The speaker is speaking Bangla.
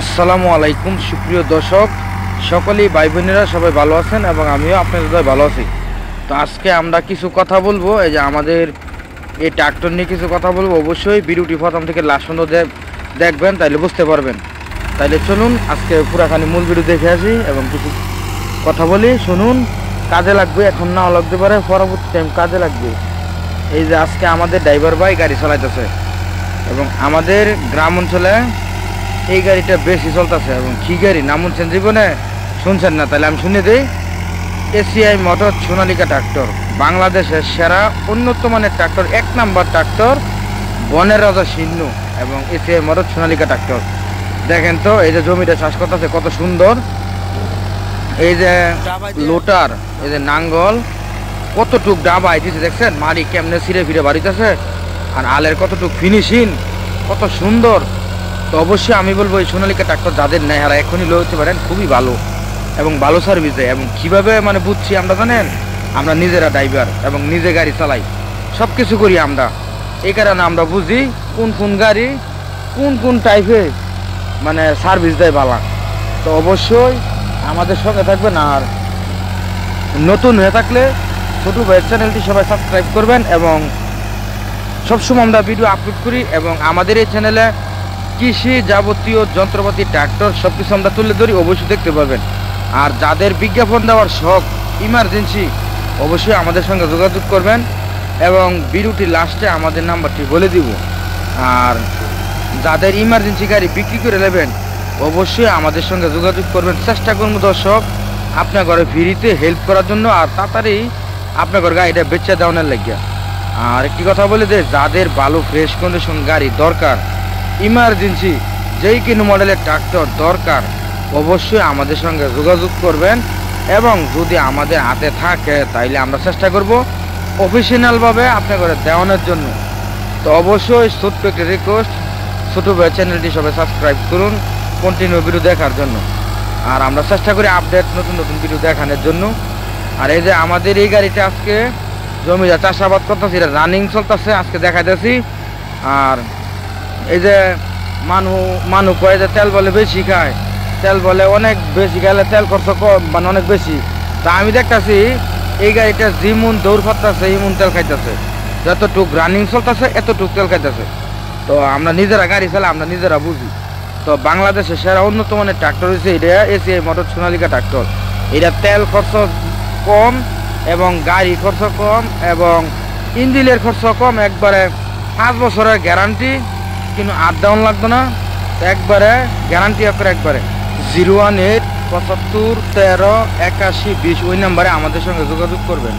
আসসালামু আলাইকুম সুপ্রিয় দর্শক, সকলেই ভাই বোনেরা সবাই ভালো আছেন এবং আমিও আপনাদের সবাই ভালো আছি। তো আজকে আমরা কিছু কথা বলবো, এই যে আমাদের এই ট্রাক্টর নিয়ে কিছু কথা বলবো। অবশ্যই ভিডিওটি প্রথম থেকে লাস্ট পর্যন্ত দেখবেন, তাইলে বুঝতে পারবেন। তাইলে চলুন আজকে পুরাখানি মূল ভিডিও দেখে আসি এবং কিছু কথা বলি, শুনুন। কাজে লাগবে, এখন নাও লাগতে পারে, পরবর্তী টাইম কাজে লাগবে। এই যে আজকে আমাদের ড্রাইভার ভাই গাড়ি চালাইতেছে এবং আমাদের গ্রাম অঞ্চলে এই গাড়িটা বেশি চলতেছে। এবং কি গাড়ি নাম শুনছেন জীবনে? শুনছেন না? তাহলে আমি শুনে দিই। এসিআই মোটর সোনালিকা ট্রাক্টর, বাংলাদেশের সেরা উন্নত মানের ট্রাক্টর, 1 নাম্বার ট্রাক্টর, বনের রাজা সিন্ধু এবং এসিআই মোটর সোনালিকা ট্রাক্টর। দেখেন তো এই যে জমিটা চাষ করতেছে কত সুন্দর। এই যে লোটার, এই যে নাঙ্গল, কতটুক ডাবা আইতেছে দেখছেন, মারি কেমনে ছিঁড়ে ফিরে বাড়িতেছে, আর আলের কতটুক ফিনিশিং, কত সুন্দর। তো অবশ্যই আমি বলবো এই সোনালিকা ট্রাক্টর যাদের নেয় এরা এখনই লইতে পারেন, খুবই ভালো এবং ভালো সার্ভিস দেয়। এবং কীভাবে মানে বুঝছি আমরা জানেন, আমরা নিজেরা ড্রাইভার এবং নিজে গাড়ি চালাই, সব কিছু করি আমরা। এই কারণে আমরা বুঝি কোন কোন গাড়ি কোন কোন টাইপে মানে সার্ভিস দেয় ভালো। তো অবশ্যই আমাদের সঙ্গে থাকবেন, আর নতুন হয়ে থাকলে ছোটো ভাইয়ের চ্যানেলটি সবাই সাবস্ক্রাইব করবেন। এবং সবসময় আমরা ভিডিও আপলোড করি এবং আমাদের এই চ্যানেলে কৃষি যাবতীয় যন্ত্রপাতি, ট্রাক্টর সব কিছু আমরা তুলে ধরি, অবশ্যই দেখতে পাবেন। আর যাদের বিজ্ঞাপন দেওয়ার শখ, ইমার্জেন্সি, অবশ্যই আমাদের সঙ্গে যোগাযোগ করবেন এবং ভিডিওটি লাস্টে আমাদের নাম্বারটি বলে দিব। আর যাদের ইমার্জেন্সি গাড়ি বিক্রি করে নেবেন, অবশ্যই আমাদের সঙ্গে যোগাযোগ করবেন। চেষ্টা করবো দর্শক আপনার ঘরে ফ্রিতে হেল্প করার জন্য, আর তাড়াতাড়ি আপনার ঘর গাড়িটা বেচে দেওয়ানোর লাগিয়া। আর একটি কথা বলে যে যাদের ভালো ফ্রেশ কন্ডিশন গাড়ি দরকার, ইমার্জেন্সি যেই কোনো মডেলের ট্রাক্টর দরকার, অবশ্যই আমাদের সঙ্গে যোগাযোগ করবেন। এবং যদি আমাদের হাতে থাকে তাইলে আমরা চেষ্টা করব অফিসিয়ালভাবে আপনার ঘরে দেওয়ানোর জন্য। তো অবশ্যই ছোট্ট একটি রিকোয়েস্ট, ছোটো ভাই চ্যানেলটি সবাই সাবস্ক্রাইব করুন কন্টিনিউ ভিডিও দেখার জন্য। আর আমরা চেষ্টা করি আপডেট নতুন নতুন ভিডিও দেখানোর জন্য। আর এই যে আমাদের এই গাড়িটা আজকে জমিটা চাষাবাদ করতেছি, এটা রানিং চলতেছে, আজকে দেখাইতেছি। আর এই যে মানুষ কয়ে যে তেল বলে বেশি খায়, তেল বলে অনেক বেশি গেলে তেল খরচ কম, মানে অনেক বেশি। তা আমি দেখতেছি এই গাড়িটা যেমন দৌড় ফাটতেছে এমন তেল খাইতেছে, যতটুক রানিং চলতেছে এতটুক তেল খাইতেছে। তো আমরা নিজেরা গাড়ি চালাই, আমরা নিজেরা বুঝি। তো বাংলাদেশের সেরা উন্নত মানের ট্রাক্টর হচ্ছে এটা এসিআই মোটর সোনালিকা ট্রাক্টর। এটা তেল খরচ কম এবং গাড়ি খরচ কম এবং ইঞ্জিনের খরচ কম। একবারে 5 বছরের গ্যারান্টি, কিন্তু আপ ডাউন লাগবে না, একবারে গ্যারান্টি আপনার একবারে। 018 75 13 81 20 ওই নাম্বারে আমাদের সঙ্গে যোগাযোগ করবেন।